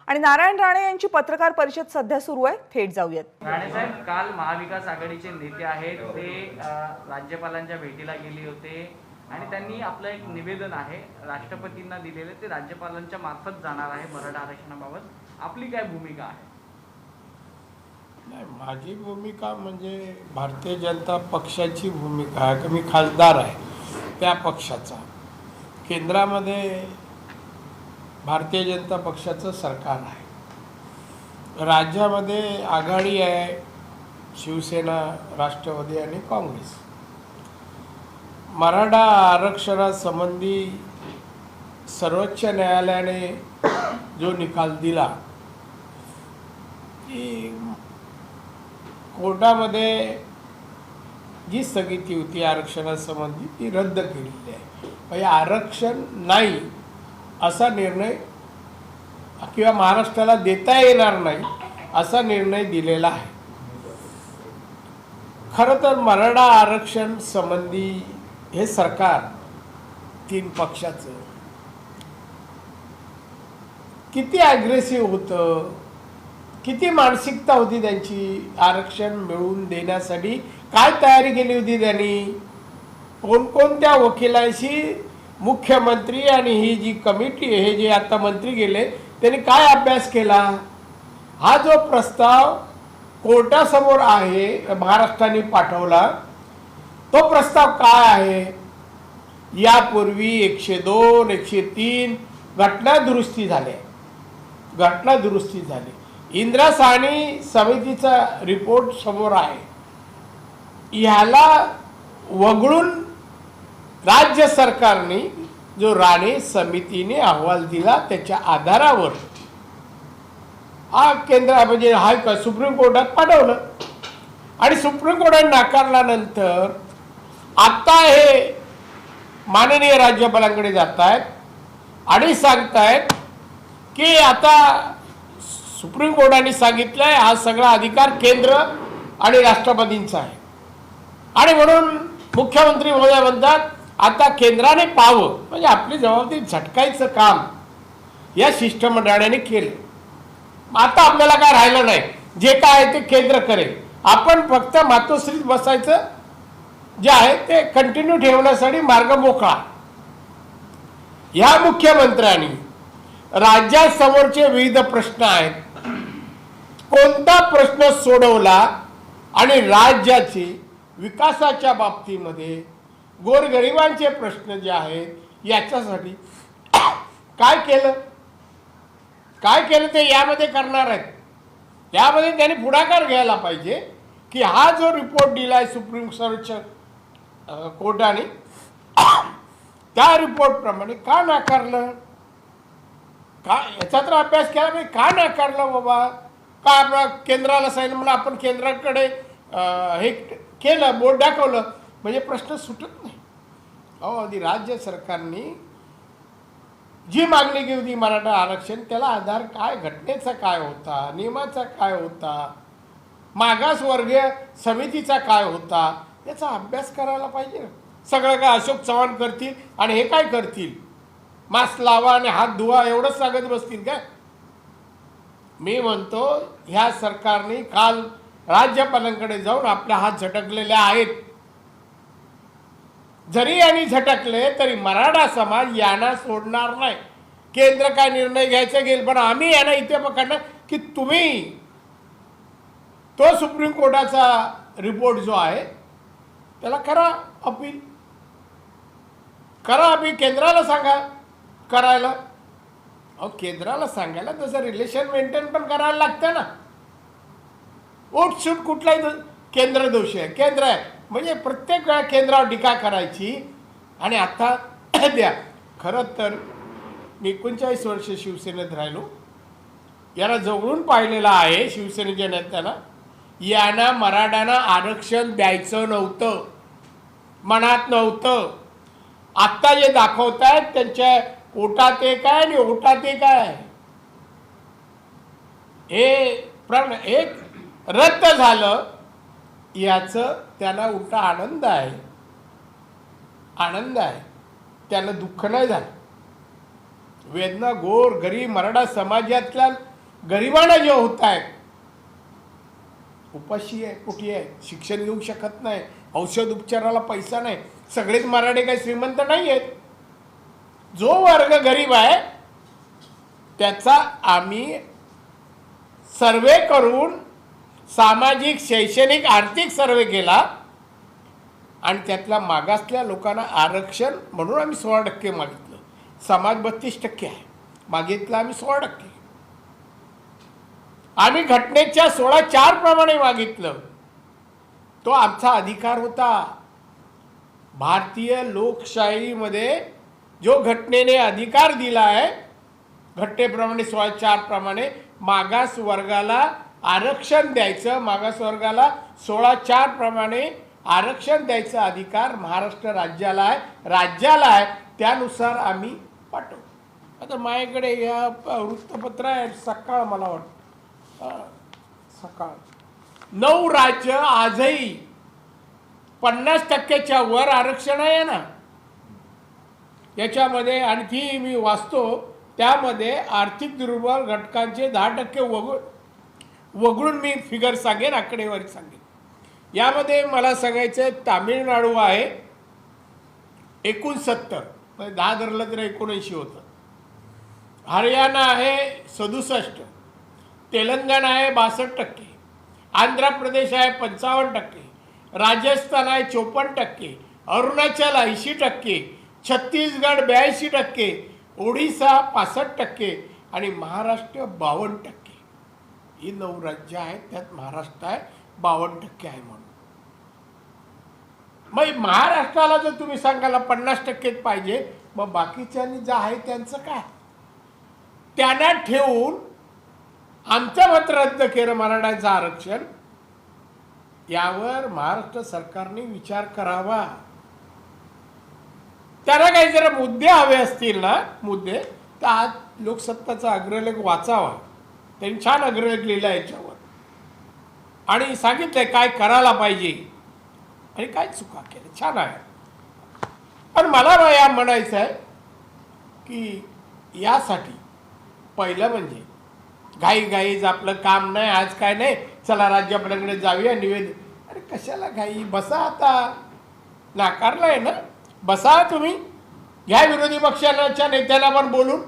आणि नारायण राणे यांची पत्रकार परिषद सध्या सुरू आहे, थेट जाऊयात। राणे साहेब, काल महाविकास आघाडीचे नेते आहेत ते राज्यपालांच्या भेटीला गेले होते आणि त्यांनी आपलं एक निवेदन आहे राष्ट्रपतींना दिलेले, ते राज्यपालांच्या मार्फत जाणार आहे मराठा आरक्षणाबाबत। आपली काय भूमिका आहे? नाही, माझी भूमिका म्हणजे भारतीय जनता पक्षाची भूमिका आहे की मी खासदार आहे त्या पक्षाचा। केंद्रामध्ये भारतीय जनता पक्षाचं सरकार आहे, राज्यामध्ये आघाडी आहे शिवसेना, राष्ट्रवादी आणि काँग्रेस। मराठा आरक्षणासंबंधी सर्वोच्च न्यायालयाने जो निकाल दिला की कोर्टामध्ये जी स्थगिती होती आरक्षणासंबंधी ती रद्द केलेली आहे। म्हणजे आरक्षण नाही असा निर्णय किंवा महाराष्ट्राला देता येणार नाही असा निर्णय दिलेला आहे। खरं तर मराठा आरक्षण संबंधी हे सरकार तीन पक्षाचं किती ॲग्रेसिव्ह होतं, किती मानसिकता होती त्यांची, आरक्षण मिळवून देण्यासाठी काय तयारी केली होती त्यांनी, कोणकोणत्या वकिलांशी मुख्यमंत्री आणि ही जी कमिटी हे जे आता मंत्री गेले त्यांनी काय अभ्यास केला। हा जो प्रस्ताव कोर्टासमोर आहे महाराष्ट्राने पाठवला, तो प्रस्ताव काय आहे? यापूर्वी 102, 103 घटना दुरुस्ती झाली। इंदिरा साहनी समितीचा रिपोर्ट समोर आहे। ह्याला वगळून राज्य सरकारने जो राणे समितीने अहवाल दिला त्याच्या आधारावर हा केंद्र म्हणजे हा सुप्रीम कोर्टात पाठवलं आणि सुप्रीम कोर्टाने नाकारल्यानंतर आता हे माननीय राज्यपालांकडे जात आहेत आणि सांगतायत की आता सुप्रीम कोर्टाने सांगितलंय हा सगळा अधिकार केंद्र आणि राष्ट्रपतींचा आहे आणि म्हणून मुख्यमंत्री महोदय म्हणतात आता केंद्राने पाहावं। म्हणजे आपली जबाबदारी झटकायचं काम या शिष्टमंडळाने केलं। आता आपल्याला काय राहिलं नाही, जे काय आहे ते केंद्र करेल, आपण फक्त मातोश्रीत बसायचं जे आहे ते कंटिन्यू ठेवण्यासाठी मार्ग मोकळा। या मुख्यमंत्र्यांनी राज्यासमोरचे विविध प्रश्न आहेत, कोणता प्रश्न सोडवला आणि राज्याचे विकासाच्या बाबतीमध्ये गोरगरिबांचे प्रश्न जे आहेत याच्यासाठी काय केलं ते यामध्ये करणार आहेत। यामध्ये त्यांनी पुढाकार घ्यायला पाहिजे की हा जो रिपोर्ट दिलाय सुप्रीम सर्वोच्च कोर्टाने त्या रिपोर्टप्रमाणे का नाकारलं, का याचा तर अभ्यास केला नाही, का नाकारलं बाबा? का आपला केंद्राला सांगितलं म्हणून आपण केंद्राकडे हे केलं, बोट दाखवलं म्हणजे प्रश्न सुटत नाही। आधी राज्य सरकारने जी मागणी केली होती मराठा आरक्षण, त्याला आधार काय, घटनेचा काय होता, नियमाचा काय होता, मागासवर्गीय समितीचा काय होता, याचा अभ्यास करायला पाहिजे ना। सगळं काय अशोक चव्हाण करतील आणि हे काय करतील, मास्क लावा आणि हात धुवा एवढंच सांगत बसतील का? मी म्हणतो ह्या सरकारने काल राज्यपालांकडे जाऊन आपले हात झटकलेले आहेत। जरी यांनी झटकले तरी मराठा समाज यांना सोडणार नाही। केंद्र काय निर्णय घ्यायचा घेईल, पण आम्ही यांना इथे पकडणार की तुम्ही तो सुप्रीम कोर्टाचा रिपोर्ट जो आहे त्याला करा अपील, केंद्राला सांगा करायला। केंद्राला सांगायला तसं रिलेशन मेंटेन पण करायला लागतं ना। उठसूट कुठलाही केंद्र दोषी आहे, केंद्र आहे म्हणजे प्रत्येक वेळा केंद्रावर टीका करायची। आणि आता द्या, खरं तर मी 39 वर्ष शिवसेनेत राहिलो, याला जवळून पाहिलेलं आहे शिवसेनेच्या नेत्यांना। यांना मराठ्यांना आरक्षण द्यायचं नव्हतं, मनात नव्हतं। आत्ता जे दाखवतायत त्यांच्या पोटात एक आहे आणि ओटात एक आहे, हे एक रद्द झालं याचं त्यांना उलटा आनंद आहे, त्यांना दुःख नाही झालं। वेदना गोर गरीब मराठा समाजातल्या गरिबांना जे होत आहे, उपाशी आहे, कुठे आहे, शिक्षण घेऊ शकत नाही, औषध उपचाराला पैसा नाही, सगळेच मराठे काही श्रीमंत नाही आहेत. जो वर्ग गरीब आहे त्याचा आम्ही सर्वे करून सामाजिक, शैक्षणिक, आर्थिक सर्वे केला आणि त्यातल्या मागासल्या लोकांना आरक्षण म्हणून आम्ही 16% मागितलं. समाज 32% आहे, मागितलं आम्ही 16%. आम्ही घटनेच्या 16(4) प्रमाणे मागितलं. तो आमचा अधिकार होता. भारतीय लोकशाहीमध्ये जो घटनेने अधिकार दिला आहे, घटनेप्रमाणे 16(4) प्रमाणे मागास वर्गाला आरक्षण द्यायचं, मागास वर्गाला 16(4) प्रमाणे आरक्षण द्यायचा अधिकार महाराष्ट्र राज्याला आहे. त्यानुसार आम्ही पाठवू. आता माझ्याकडे या वृत्तपत्र आहे, सकाळ, मला वाटतं सकाळ, 9 राज्य आजही 50%च्या वर आरक्षण आहे ना. याच्यामध्ये आणखी मी वाचतो, त्यामध्ये आर्थिक दुर्बल घटकांचे 10% वगळून मी फिगर सांगेन, आकडेवारी सांगेन. यामध्ये मला सांगायचं आहे, तामिळनाडू आहे 69, म्हणजे 10 धरलं तर 79 होतं. हरियाणा आहे 67, तेलंगणा आहे 62%, आंध्र प्रदेश आहे 55%, राजस्थान आहे 54%, अरुणाचल 80%, छत्तीसगड 82%, ओडिसा 65% आणि महाराष्ट्र 52%. ही 9 राज्य आहेत, त्यात महाराष्ट्र आहे 52% आहे. म्हणून मग महाराष्ट्राला जर तुम्ही सांगायला 50% पाहिजे, मग बाकीच्यांनी जे आहे त्यांचं काय? त्यांना ठेवून आमचं मत रद्द केलं मराठ्यांचं आरक्षण. यावर महाराष्ट्र सरकारने विचार करावा. त्यांना काही जरा मुद्दे हवे असतील ना, मुद्दे, तर आज लोकसत्ताचा अग्रलेख वाचावा. त्यांनी छान अग्रलेख लिहिला याच्यावर आणि सांगितलंय काय करायला पाहिजे आणि काय चुका केल्या. छान आहे. पण मला या म्हणायचं आहे की यासाठी पहिलं म्हणजे घाईच आपलं काम नाही, आज काय नाही, चला राज्यपालांकडे जाऊया निवेदन. अरे कशाला घाई, बसा आता, नाकारलं आहे ना, बसा तुम्ही, घ्या विरोधी पक्षाच्या नेत्यांना पण बोलून,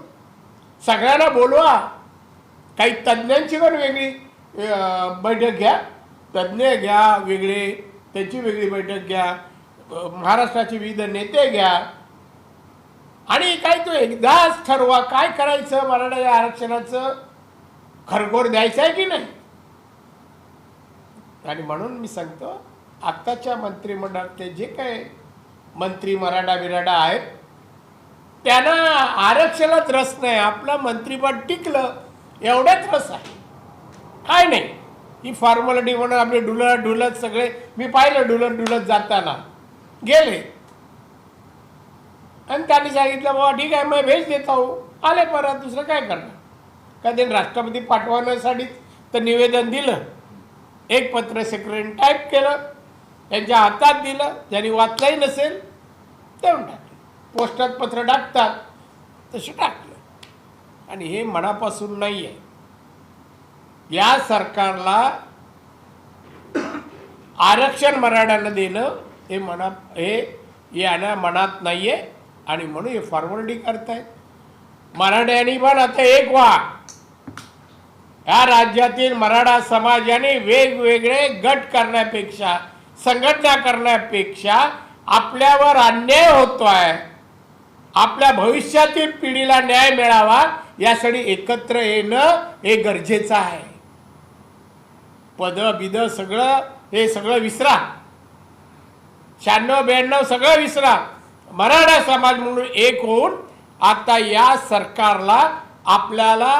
सगळ्यांना बोलवा. काही तज्ज्ञांची पण वेगळी बैठक घ्या, तज्ज्ञ घ्या वेगळे, त्याची वेगळी बैठक घ्या, महाराष्ट्राचे विविध नेते घ्या आणि काय तो एकदाच ठरवा काय करायचं. मराठा आरक्षणाचं खरगोर द्यायचं आहे की नाही. आणि म्हणून मी सांगतो, आत्ताच्या मंत्रिमंडळातले जे काही मंत्री मराठा बिराठा आहेत त्यांना आरक्षणात रस नाही. आपलं मंत्रिपद टिकलं एवढ्याच रस आहे, काय नाही. ही फॉर्मॅलिटी म्हणून आपले डुलत सगळे, मी पाहिलं डुलत जाताना गेले आणि त्यांनी सांगितलं बाबा ठीक आहे मैं भेज देता हूँ, आले परत. दुसरं काय करणार? का त्यांनी राष्ट्रपती पाठवण्यासाठी तर निवेदन दिलं, एक पत्र सेक्रेटरीने टाईप केलं, त्यांच्या हातात दिलं, ज्यांनी वाचलंही नसेल देऊन टाकलं. पोस्टात पत्र टाकतात तसे टाकलं. आणि हे मनापासून नाही आहे. या सरकारला आरक्षण मराठ्यांना देणं हे याना मनात नाही आहे आणि म्हणून हे फॉर्मॅलिटी करतायत. मराठ्यांनी पण आता एक व्हा. या राज्यातील मराठा समाजाने वेगवेगळे गट करण्यापेक्षा, संघटना करण्यापेक्षा आपल्यावर अन्याय होतोय, आपल्या भविष्यातील पिढीला न्याय मिळावा यासाठी एकत्र येणं हे गरजेचं आहे. पद बिद हे सगळं विसरा, 96-92 सगळं विसरा. मराठा समाज म्हणून एक होऊन आता या सरकारला आपल्याला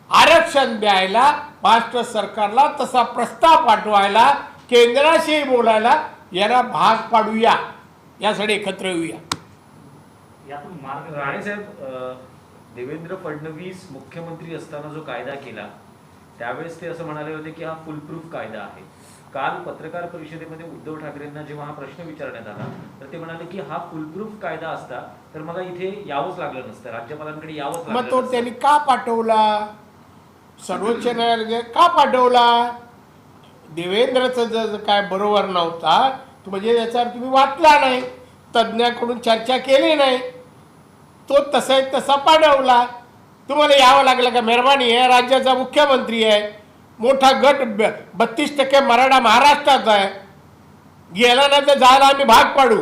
आरक्षण द्यायला, महाराष्ट्र सरकारला तसा प्रस्ताव पाठवायला, केंद्राशी बोलायला यांना भाग पाडूया, यासाठी एकत्र येऊया. यातून मार्ग राणेसाहेब, देवेंद्र फडणवीस मुख्यमंत्री असताना जो कायदा केला त्यावेळेस ते असं म्हणाले होते की हा फुलप्रूफ कायदा आहे. काल पत्रकार परिषदेमध्ये उद्धव ठाकरेंना जेव्हा हा प्रश्न विचारण्यात आला तर ते म्हणाले की हा फुलप्रूफ कायदा असता तर मला इथे यावंच लागलं नसतं, राज्यपालांकडे यावंच लागलं मग तो नसतं. त्यांनी का पाठवला? सर्वोच्च न्यायालय का पाठवला? देवेंद्रचं जर काय बरोबर नव्हता तो म्हणजे याच्यावर तुम्ही वाचला नाही, तज्ज्ञाकडून चर्चा केली नाही, तो तसा आहे तसा पाठवला. तुम्हाला यावं लागलं का? मेहरबानी आहे, राज्याचा मुख्यमंत्री आहे, मोठा गट 32% मराठा महाराष्ट्रात आहे, गेला नाही तर जायला आम्ही भाग पाडू.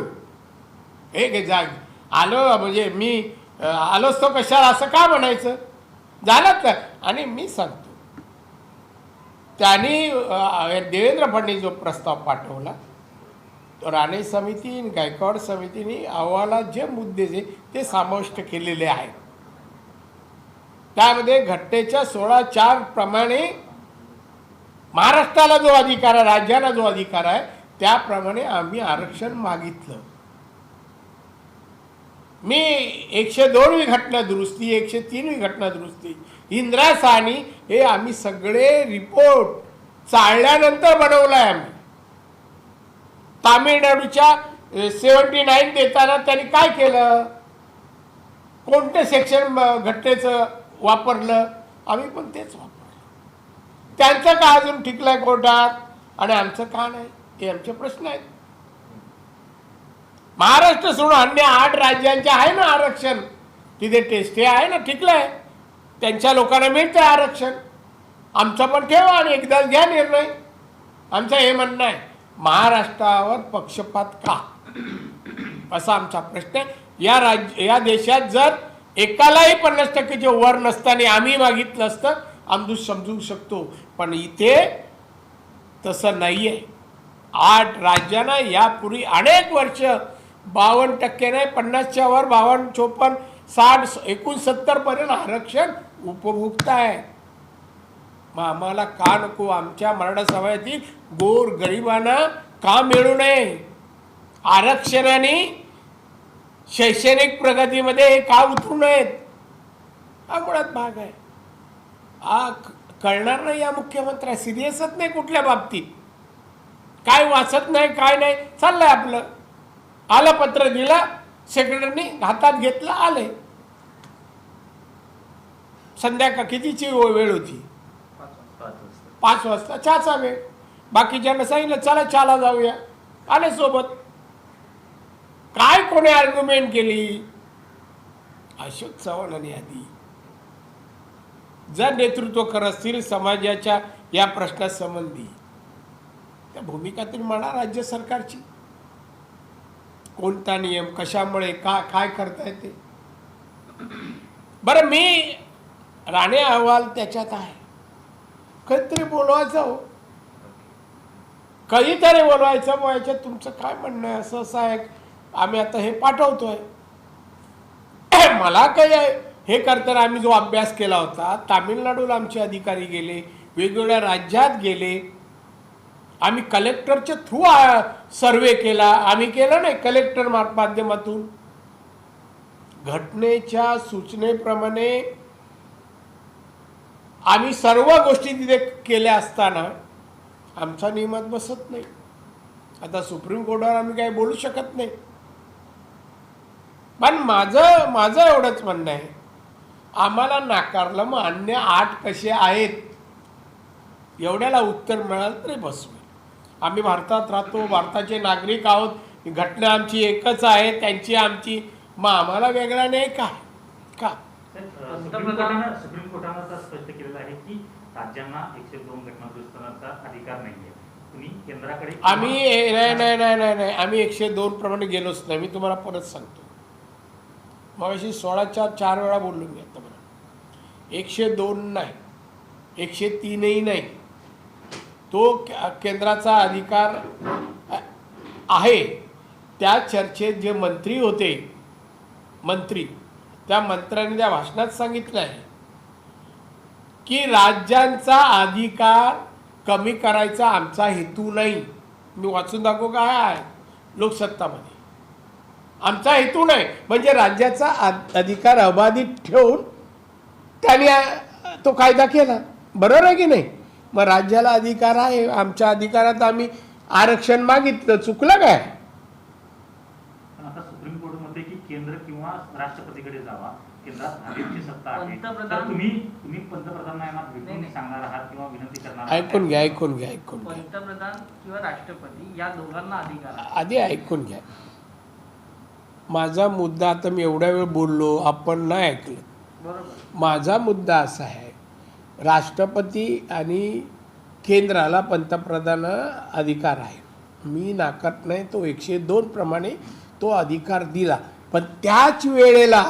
हे जाग आलो म्हणजे मी आलोच तो कशाला असं का म्हणायचं? झालं का? आणि मी सांगतो त्यांनी देवेंद्र फडणवीस जो प्रस्ताव पाठवला तो राणे समिती आणि गायकवाड समितीने अहवालात जे मुद्दे जे ते समाविष्ट केलेले आहेत. त्यामध्ये घटनेच्या 16(4) प्रमाणे महाराष्ट्राला जो अधिकार आहे, राज्याला जो अधिकार आहे, त्याप्रमाणे आम्ही आरक्षण मागितलं. मी 102वी घटना दुरुस्ती, 103वी घटना दुरुस्ती, इंदिरा साहनी हे आम्ही सगळे रिपोर्ट चाळल्यानंतर बनवलाय. आम्ही तामिळनाडूच्या 79 देताना त्यांनी काय केलं, कोणते सेक्शन घटनेचं वापरलं, आम्ही पण तेच वापरलं. त्यांचं का अजून टिकलंय कोर्टात आणि आमचं का नाही, हे आमचे प्रश्न आहेत. महाराष्ट्र सोडून अन्य 8 राज्यांचे आहे ना आरक्षण, तिथे टेस्ट हे आहे ना, टिकलंय, त्यांच्या लोकांना मिळतं आरक्षण. आमचं पण ठेवा आणि एकदाच घ्या निर्णय. आमचं हे म्हणणं आहे, महाराष्ट्रावर पक्षपात का, असा आमचा प्रश्न आहे. या देशात जर एकालाही 50%चे वर नसताना आम्ही मागितलं असतं आम्ही समजू शकतो, पण इथे तसं नाही आहे. 8 राज्यांना यापूर्वी अनेक वर्ष 52% नाही, 50च्या वर 52, 54, 60, 69 पर्यंत आरक्षण उपभोक्ता आहे. मग आम्हाला का नको? आमच्या मराठा समाजातील गोर गरिबांना का मिळू नये? आरक्षणाने शैक्षणिक प्रगतीमध्ये हे का उतरू नयेत? हा मुळात भाग आहे. कळणार नाही या मुख्यमंत्र्या, सिरियसच नाही कुठल्या बाबतीत, काय वाचत नाही, काय नाही, चाललंय आपलं. आलं पत्र दिलं, सेक्रेटरीनी हातात घेतलं, आले. संध्याकाळ कितीची वेळ होती? 5 वाजता चहाचा वेळ. बाकीच्यांना सांगितलं चला चहाला जाऊया, आले सोबत. काय कोणी आर्ग्युमेंट केली? अशोक चव्हाणांनी आधी जर नेतृत्व करत असतील समाजाच्या या प्रश्नासंबंधी, त्या भूमिका तरी म्हणा राज्य सरकारची. कोणता नियम, कशामुळे, काय करता येते? बरं, मी राणे अहवाल त्याच्यात आहे, कधीतरी बोलवायचं हो, कधीतरी बोलवायचं. बोलायचं तुमचं काय म्हणणं आहे, असं आहे, आम्ही आता हे पाठवतोय. मला काय हे करताना आम्ही जो अभ्यास केला होता, तामिळनाडूला आमचे अधिकारी गेले, वेगवेगळ्या राज्यात गेले, आम्ही कलेक्टरच्या थ्रू सर्वे केला, आम्ही केला नाही कलेक्टर माध्यमातून. घटनेच्या सूचनेप्रमाणे आम्ही सर्व गोष्टी तिथे केल्या असताना आमचा नियमात बसत नाही. आता सुप्रीम कोर्टावर आम्ही काही बोलू शकत नाही. पण माझं एवढंच म्हणणं आहे, आम्हाला नाकारलं, मग अन्य 8 कसे आहेत एवढ्याला उत्तर मिळालं तरी बसू. आम्ही भारतात राहतो, भारताचे नागरिक आहोत, घटना आमची एकच आहे, त्यांची आमची, मग आम्हाला वेगळा नाही का? सुप्रीम कोर्टानं असं स्पष्ट केलेलं आहे की राज्यांना 102 घटना दुरुस्तीचा अधिकार नाहीये. तुम्ही केंद्राकडे आम्ही नाही, आम्ही 102 प्रमाणे गेलोच नाही. मी तुम्हाला परत सांगतो, मग अशी 16च्या 4 वेळा बोललो मी आता. बरं, 102 नाही, 103ही नाही, तो केंद्राचा अधिकार आहे. त्या चर्चेत जे मंत्री होते, त्या मंत्र्यांनी त्या भाषणात सांगितलं आहे की राज्यांचा अधिकार कमी करायचा आमचा हेतू नाही. मी वाचून दाखवू काय आहे लोकसत्तामध्ये, आमचा हेतू नाही. म्हणजे राज्याचा अधिकार अबाधित ठेवून त्यांनी तो कायदा केला, बरोबर आहे की नाही? मग राज्याला अधिकार आहे, आमच्या अधिकारात आम्ही आरक्षण मागितलं, चुकलं काय? आता सुप्रीम कोर्ट म्हणते की केंद्र किंवा राष्ट्रपतीकडे जावा, केंद्रात भाजपची सत्ता आहे, तर तुम्ही पंतप्रधानांना भेटून आहात किंवा विनंती करणार आहात? ऐकून घ्या. पंतप्रधान किंवा राष्ट्रपती या दोघांना अधिकार आहे. आधी ऐकून घ्या. माझा मुद्दा, आता मी एवढ्या वेळ बोललो, आपण नाही ऐकलं. बरोबर. माझा मुद्दा असा आहे, राष्ट्रपती आणि केंद्राला पंतप्रधान अधिकार आहे, मी नाकारत नाही. तो 102 प्रमाणे तो अधिकार दिला, पण त्याच वेळेला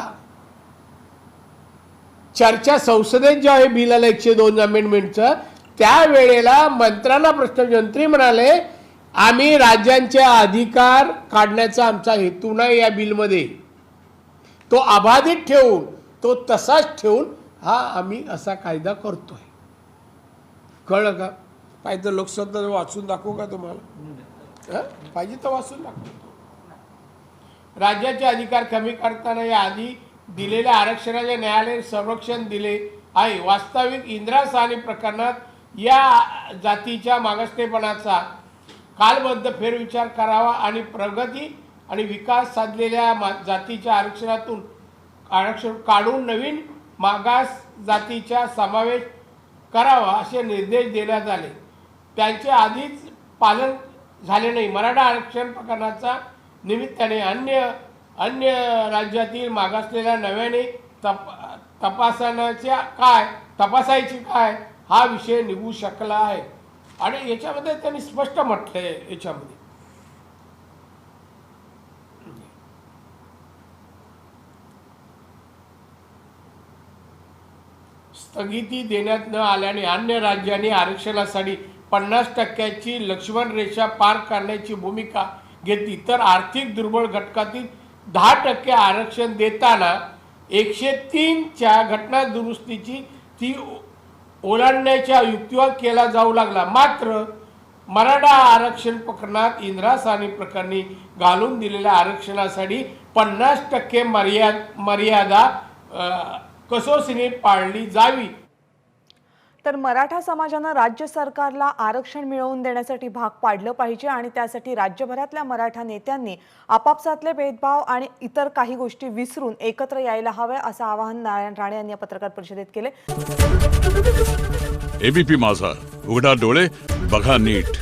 चर्चा संसदेत जेव्हा हे बिल आलं 102 अमेंडमेंटचं, त्यावेळेला मंत्र्यांना प्रश्न, मंत्री म्हणाले आम्ही राज्यांचे अधिकार काढण्याचा आमचा हेतू नाही या बिलमध्ये, तो अबाधित ठेवून, तो तसाच ठेवून हा आम्ही असा कायदा करतोय. कळलं का? पाहिजे तर लोकसभा वाचून दाखवू का तुम्हाला? पाहिजे तर वाचून दाखवतो. राज्याचे अधिकार कमी करताना या आधी दिलेल्या आरक्षणाचे न्यायालयीन संरक्षण दिले आहे. वास्तविक इंदिरा साहनी प्रकरणात या जातीच्या मागासलेपणाचा कालबद्ध फेरविचार करावा आणि प्रगती आणि विकास साधलेल्या जातीच्या आरक्षण काढून नवीन मागास जातीचा समावेश करावा असे निर्देश देण्यात आले. त्यांचे आधीच पालन झाले नाही. मराठा आरक्षण प्रकरणाचा निमित्ताने अन्य राज्यातील मागासलेल्या नव्याने तपासायची काय हा विषय निघू शकला आहे. आणि याच्यामध्ये त्यांनी स्पष्ट म्हटलं आहे, याच्यामध्ये स्थगिती देण्यात न आल्याने अन्य राज्यांनी आरक्षणासाठी 50% लक्ष्मण रेषा पार करण्याची भूमिका घेतली, तर आर्थिक दुर्बळ घटकातील 10% आरक्षण देताना 103च्या घटना दुरुस्तीची ती ओलांडण्याच्या युक्तिवाद केला जाऊ लागला. मात्र मराठा आरक्षण प्रकरणात इंदिरा साहनी प्रकरणी घालून दिलेल्या आरक्षणासाठी 50% मर्यादा कसोशीने पाळली जावी. तर मराठा समाजानं राज्य सरकारला आरक्षण मिळवून देण्यासाठी भाग पाडलं पाहिजे आणि त्यासाठी राज्यभरातल्या मराठा नेत्यांनी आपापसातले भेदभाव आणि इतर काही गोष्टी विसरून एकत्र यायला हवे, असं आवाहन नारायण राणे यांनी पत्रकार परिषदेत केले. एबीपी माझा, उघडा डोळे बघा नीट.